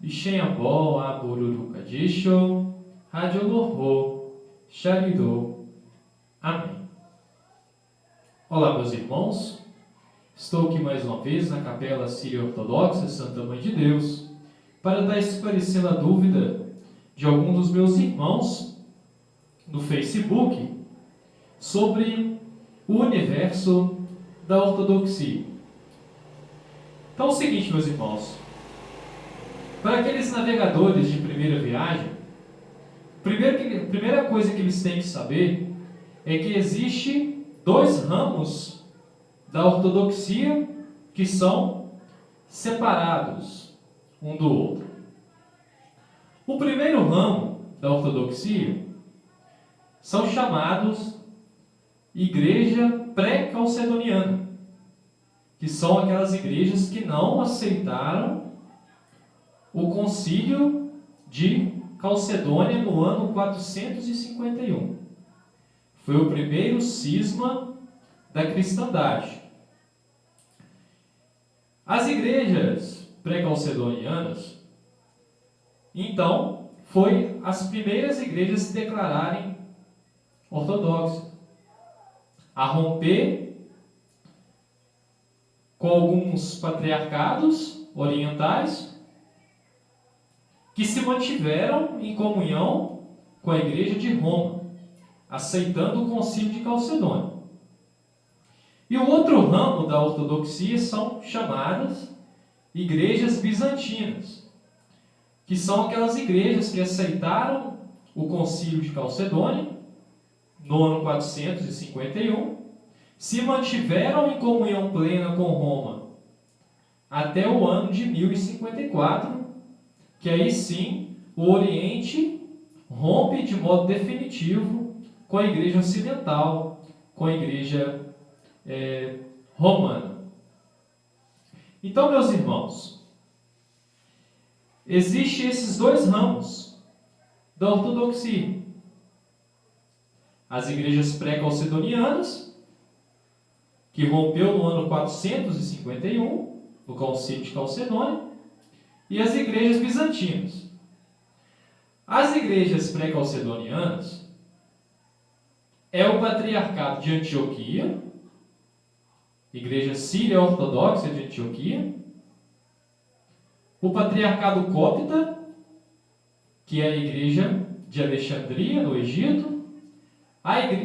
Ixenhabó, Abururucadisho, Radiolorô, Xaridô. Amém. Olá, meus irmãos. Estou aqui mais uma vez na Capela Síria Ortodoxa Santa Mãe de Deus para estar esclarecendo a dúvida de algum dos meus irmãos no Facebook sobre o universo da ortodoxia. Então é o seguinte, meus irmãos. Para aqueles navegadores de primeira viagem, a primeira coisa que eles têm que saber é que existe dois ramos da ortodoxia que são separados um do outro. O primeiro ramo da ortodoxia são chamados igreja pré-calcedoniana, que são aquelas igrejas que não aceitaram o concílio de Calcedônia no ano 451. Foi o primeiro cisma da cristandade. As igrejas pré-calcedonianas, então, foi as primeiras igrejas a se declararem ortodoxas, a romper com alguns patriarcados orientais que se mantiveram em comunhão com a Igreja de Roma, aceitando o concílio de Calcedônia. E o outro ramo da ortodoxia são chamadas igrejas bizantinas, que são aquelas igrejas que aceitaram o concílio de Calcedônia no ano 451, se mantiveram em comunhão plena com Roma até o ano de 1054, que aí sim o Oriente rompe de modo definitivo com a Igreja Ocidental, com a Igreja Romana. Então, meus irmãos, existem esses dois ramos da ortodoxia. As igrejas pré-calcedonianas, que rompeu no ano 451, no concílio de Calcedônia, e as igrejas bizantinas. As igrejas pré-calcedonianas é o patriarcado de Antioquia, igreja síria ortodoxa de Antioquia, o patriarcado cópita, que é a igreja de Alexandria, no Egito,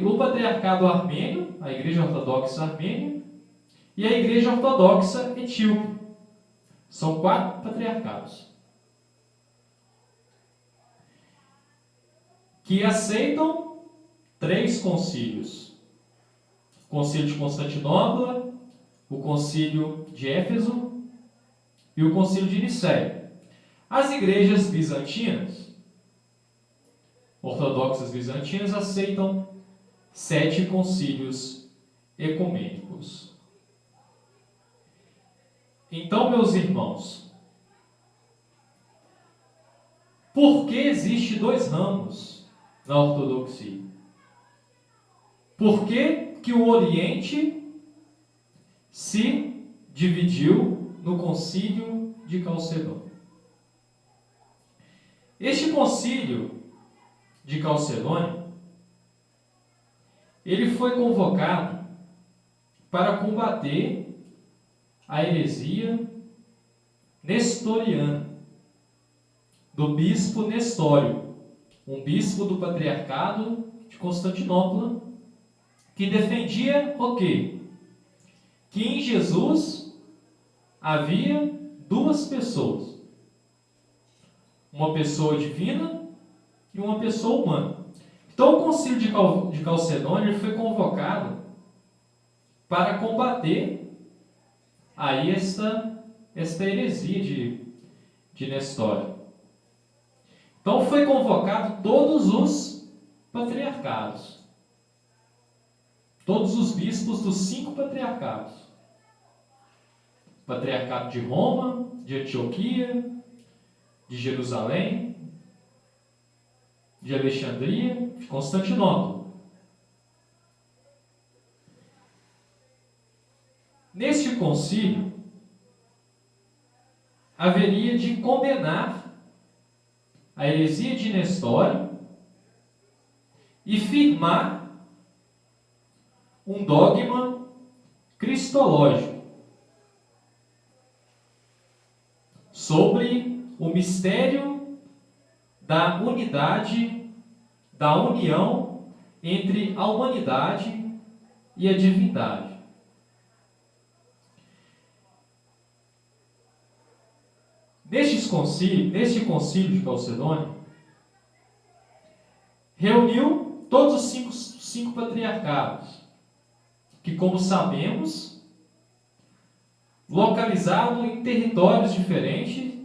o patriarcado armênio, a igreja ortodoxa armênia, e a igreja ortodoxa etíope. São 4 patriarcados que aceitam 3 concílios: o concílio de Constantinopla, o concílio de Éfeso e o concílio de Nicéia. As igrejas bizantinas, ortodoxas bizantinas, aceitam 7 concílios ecumênicos. Então, meus irmãos, por que existe 2 ramos na ortodoxia? Por que o Oriente se dividiu no concílio de Calcedônia? Este concílio de Calcedônia, ele foi convocado para combater a heresia nestoriana do bispo Nestório, um bispo do patriarcado de Constantinopla, que defendia o quê? Que em Jesus havia 2 pessoas, uma pessoa divina e uma pessoa humana. Então o concílio de Calcedônia foi convocado para combater aí esta heresia de Nestório. Então foi convocado todos os patriarcados, todos os bispos dos 5 patriarcados: patriarcado de Roma, de Antioquia, de Jerusalém, de Alexandria, de Constantinopla. Neste concílio, haveria de condenar a heresia de Nestório e firmar um dogma cristológico sobre o mistério da unidade, da união entre a humanidade e a divindade. Neste concílio de Calcedônia, reuniu todos os cinco patriarcados, que, como sabemos, localizado em territórios diferentes,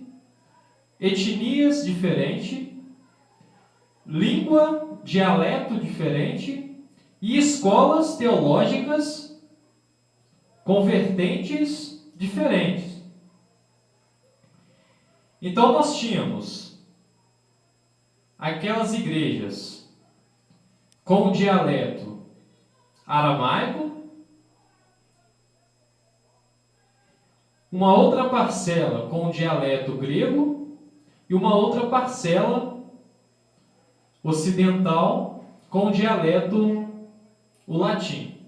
etnias diferentes, língua, dialeto diferente e escolas teológicas com vertentes diferentes. Então nós tínhamos aquelas igrejas com o dialeto aramaico, uma outra parcela com o dialeto grego e uma outra parcela ocidental com o dialeto o latim.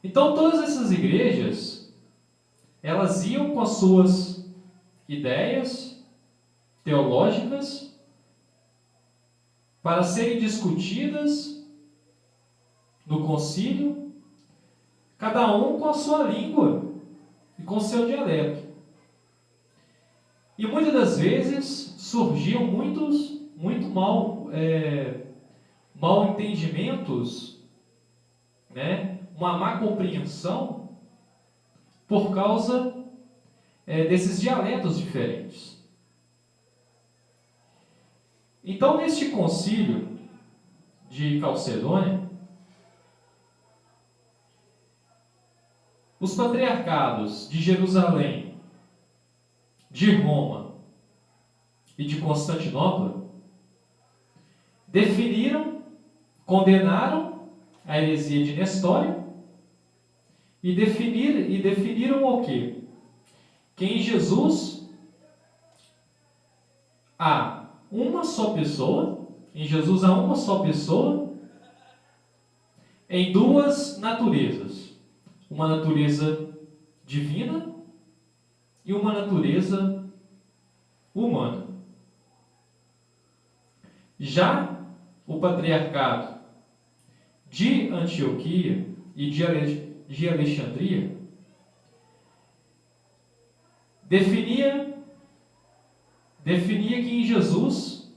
Então todas essas igrejas, elas iam com as suas ideias teológicas para serem discutidas no concílio, cada um com a sua língua e com o seu dialeto. E muitas das vezes surgiam muito mal entendimentos, né? Uma má compreensão por causa desses dialetos diferentes. Então, neste concílio de Calcedônia, os patriarcados de Jerusalém, de Roma e de Constantinopla definiram, condenaram a heresia de Nestório e definiram o quê? Que em Jesus há uma só pessoa, em duas naturezas. Uma natureza divina e uma natureza humana. Já o patriarcado de Antioquia e de Alexandria definia que em Jesus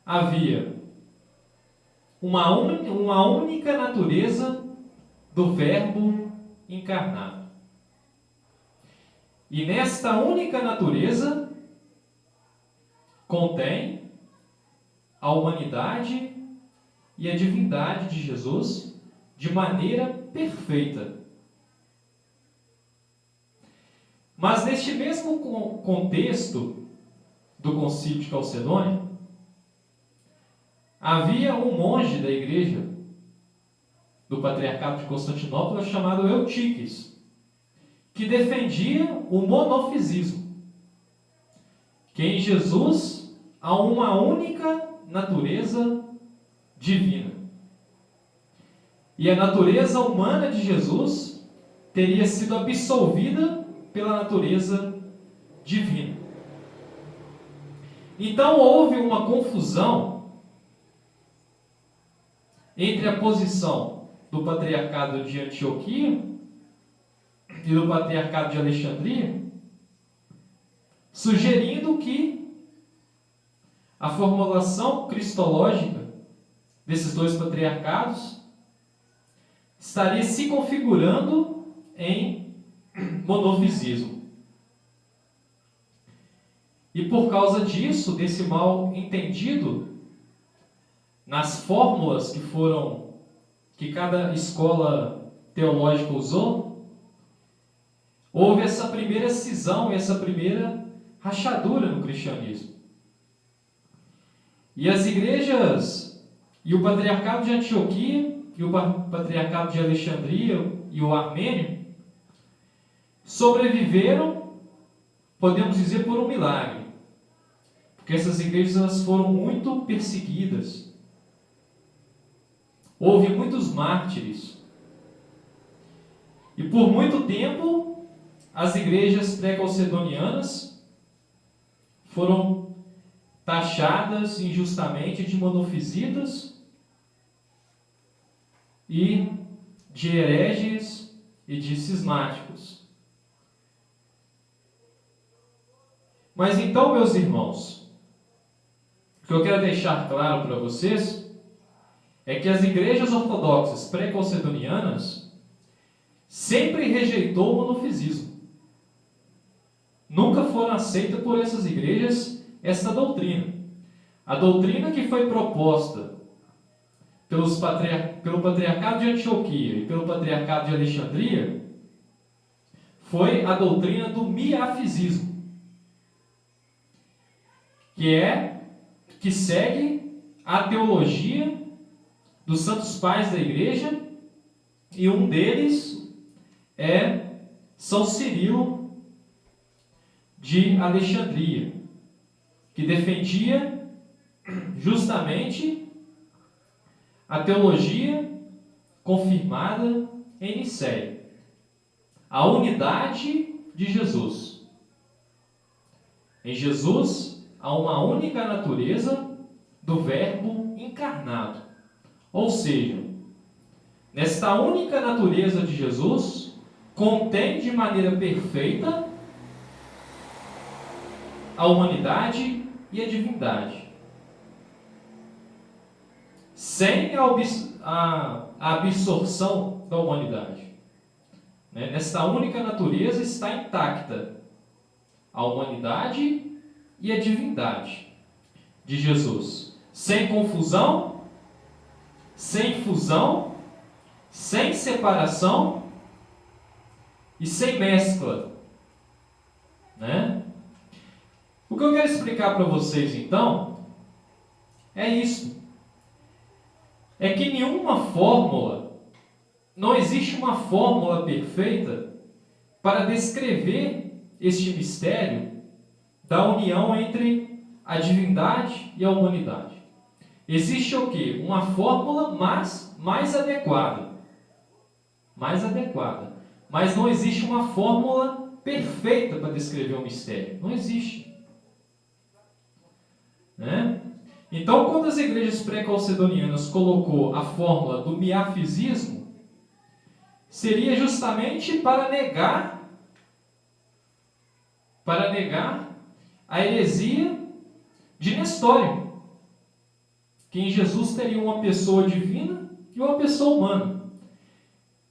havia uma única natureza do Verbo encarnado. E nesta única natureza contém a humanidade e a divindade de Jesus de maneira perfeita. Mas neste mesmo contexto do concílio de Calcedônia, havia um monge da igreja do patriarcado de Constantinopla chamado Eutiques, que defendia o monofisismo, que em Jesus há uma única natureza divina. E a natureza humana de Jesus teria sido absolvida pela natureza divina. Então houve uma confusão entre a posição do patriarcado de Antioquia e do patriarcado de Alexandria, sugerindo que a formulação cristológica desses dois patriarcados estaria se configurando em monofisismo. E por causa disso, desse mal entendido, nas fórmulas que cada escola teológica usou, houve essa primeira cisão, essa primeira rachadura no cristianismo. E as igrejas, e o patriarcado de Antioquia, e o patriarcado de Alexandria, e o armênio, sobreviveram, podemos dizer, por um milagre. Porque essas igrejas elas foram muito perseguidas. Houve muitos mártires. E por muito tempo, as igrejas pré-calcedonianas foram taxadas injustamente de monofisitas e de hereges e de cismáticos. Mas então, meus irmãos, o que eu quero deixar claro para vocês é que as igrejas ortodoxas pré-calcedonianas sempre rejeitou o monofisismo. Nunca foram aceitas por essas igrejas esta doutrina. A doutrina que foi proposta pelo Patriarcado de Antioquia e pelo Patriarcado de Alexandria foi a doutrina do miafisismo, que segue a teologia dos santos pais da igreja, e um deles é São Cirilo de Alexandria, que defendia justamente a teologia confirmada em Nicéia, a unidade de Jesus. Em Jesus há uma única natureza do Verbo encarnado. Ou seja, nesta única natureza de Jesus, contém de maneira perfeita a humanidade e a divindade, sem a absorção da humanidade. Nesta única natureza está intacta a humanidade e a divindade de Jesus, sem confusão, sem fusão, sem separação e sem mescla. O que eu quero explicar para vocês, então, é isso. É que não existe uma fórmula perfeita para descrever este mistério da união entre a divindade e a humanidade. Existe o quê? Uma fórmula mais adequada. Mas não existe uma fórmula perfeita para descrever o mistério. Não existe. Então, quando as igrejas pré-calcedonianas colocou a fórmula do miafisismo, seria justamente para negar a heresia de Nestório, que em Jesus teria uma pessoa divina e uma pessoa humana.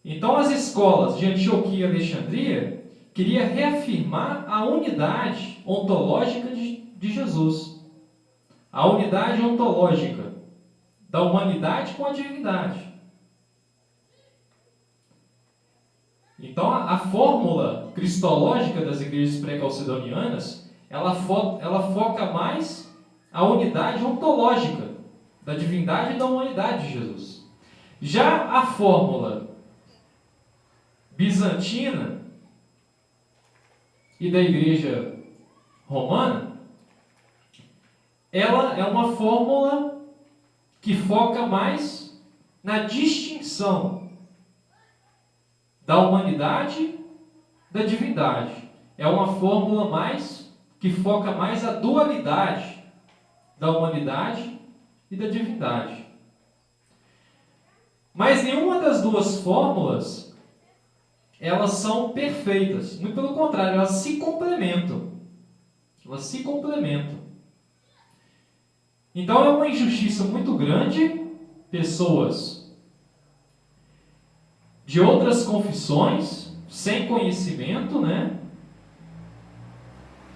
Então, as escolas de Antioquia e Alexandria queriam reafirmar a unidade ontológica de Jesus. A unidade ontológica da humanidade com a divindade. Então, a fórmula cristológica das igrejas pré-calcedonianas, ela foca mais a unidade ontológica da divindade e da humanidade de Jesus. Já a fórmula bizantina e da igreja romana, ela é uma fórmula que foca mais na distinção da humanidade da divindade. É uma fórmula que foca mais a dualidade da humanidade e da divindade. Mas nenhuma das duas fórmulas elas são perfeitas. Muito pelo contrário, elas se complementam. Então é uma injustiça muito grande pessoas de outras confissões, sem conhecimento,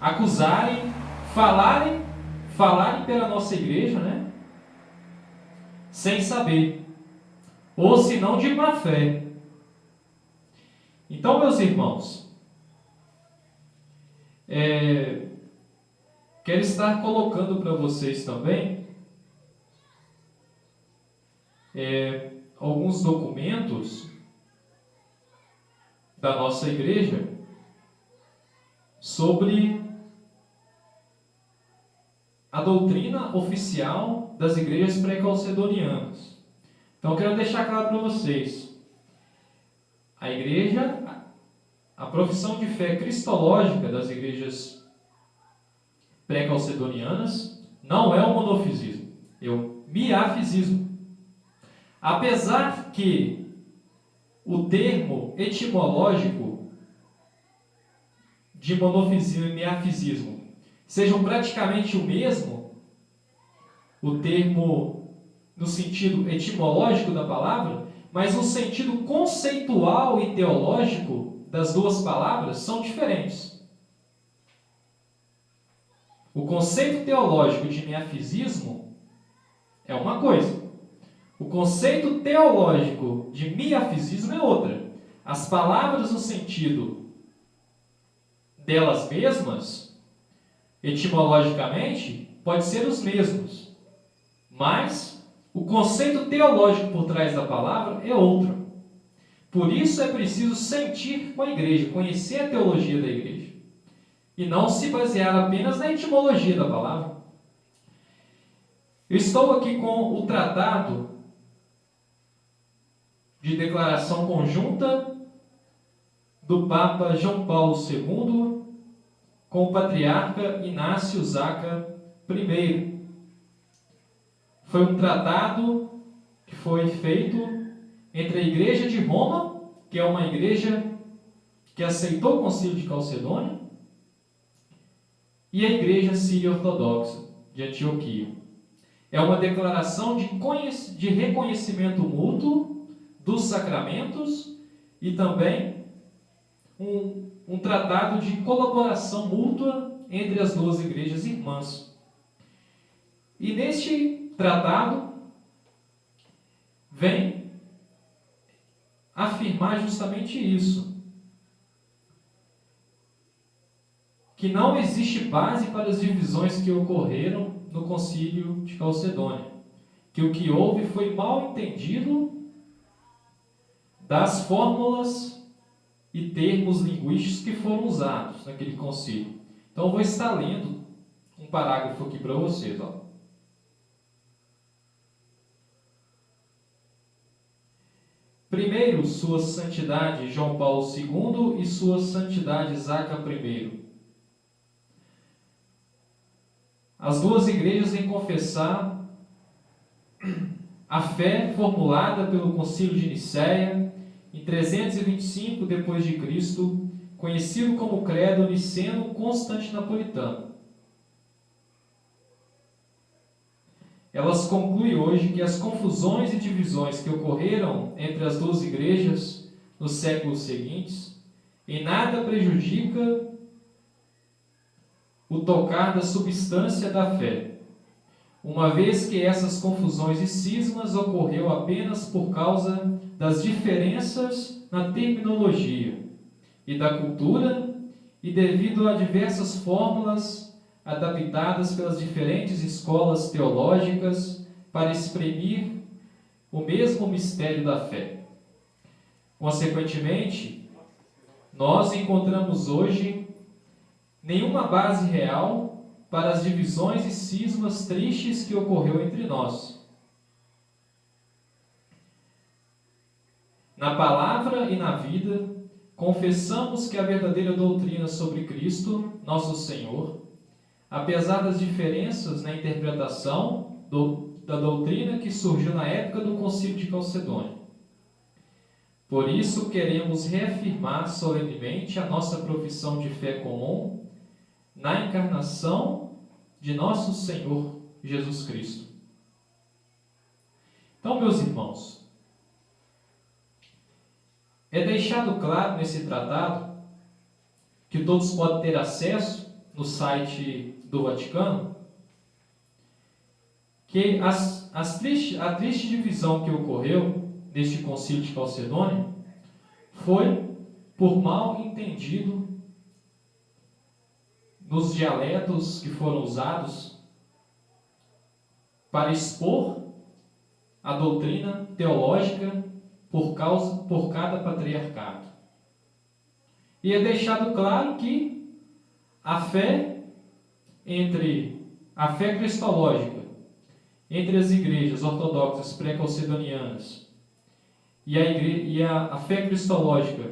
acusarem, falarem pela nossa igreja, sem saber, ou se não de má fé. Então, meus irmãos, quero estar colocando para vocês também alguns documentos da nossa igreja sobre doutrina oficial das igrejas pré-calcedonianas. Então, eu quero deixar claro para vocês: a igreja, a profissão de fé cristológica das igrejas pré-calcedonianas não é o monofisismo, é o miafisismo. Apesar que o termo etimológico de monofisismo e miafisismo sejam praticamente o mesmo, o termo no sentido etimológico da palavra, mas o sentido conceitual e teológico das duas palavras são diferentes. O conceito teológico de miafisismo é uma coisa. O conceito teológico de miafisismo é outra. As palavras no sentido delas mesmas, etimologicamente, pode ser os mesmos, mas o conceito teológico por trás da palavra é outro. Por isso é preciso sentir com a igreja, conhecer a teologia da igreja, e não se basear apenas na etimologia da palavra. Eu estou aqui com o tratado de declaração conjunta do Papa João Paulo II com o patriarca Inácio Zaca I. Foi um tratado que foi feito entre a Igreja de Roma, que é uma igreja que aceitou o Concílio de Calcedônia, e a Igreja Síria Ortodoxa de Antioquia. É uma declaração de reconhecimento mútuo dos sacramentos e também um tratado de colaboração mútua entre as duas igrejas irmãs. E neste tratado vem afirmar justamente isso: que não existe base para as divisões que ocorreram no Concílio de Calcedônia, que o que houve foi mal entendido das fórmulas e termos linguísticos que foram usados naquele concílio. Então, eu vou estar lendo um parágrafo aqui para vocês. Primeiro, Sua Santidade João Paulo II e Sua Santidade Zaca I. As duas igrejas em confessar a fé formulada pelo Concílio de Nicéia em 325 d.C., conhecido como Credo Niceno-Constantinopolitano. Elas concluem hoje que as confusões e divisões que ocorreram entre as duas igrejas nos séculos seguintes em nada prejudica o tocar da substância da fé, uma vez que essas confusões e cismas ocorreu apenas por causa das diferenças na terminologia e da cultura e devido a diversas fórmulas adaptadas pelas diferentes escolas teológicas para exprimir o mesmo mistério da fé. Consequentemente, nós encontramos hoje nenhuma base real para as divisões e cismas tristes que ocorreu entre nós. Na palavra e na vida, confessamos que a verdadeira doutrina sobre Cristo, nosso Senhor, apesar das diferenças na interpretação da doutrina que surgiu na época do Concílio de Calcedônia. Por isso, queremos reafirmar solenemente a nossa profissão de fé comum na encarnação de nosso Senhor Jesus Cristo. Então, meus irmãos, é deixado claro nesse tratado, que todos podem ter acesso no site do Vaticano, que a triste divisão que ocorreu neste Concílio de Calcedônia foi por mal entendido nos dialetos que foram usados para expor a doutrina teológica por cada patriarcado. E é deixado claro que a fé entre a fé cristológica entre as igrejas ortodoxas pré-calcedonianas e a fé cristológica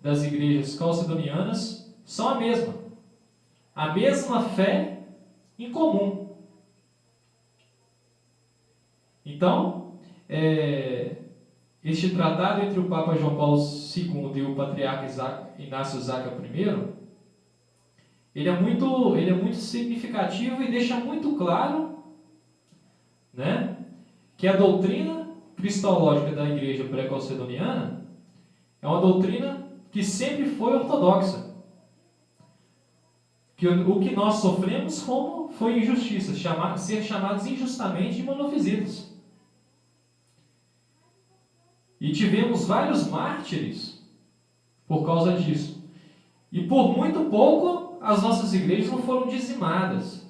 das igrejas calcedonianas são a mesma. A mesma fé em comum. Então, este tratado entre o Papa João Paulo II e o Patriarca Inácio Zaca I, ele é muito significativo e deixa muito claro, né, que a doutrina cristológica da igreja pré-calcedoniana é uma doutrina que sempre foi ortodoxa. Que o que nós sofremos foi injustiça, ser chamados injustamente de monofisitas. E tivemos vários mártires por causa disso. E por muito pouco as nossas igrejas não foram dizimadas.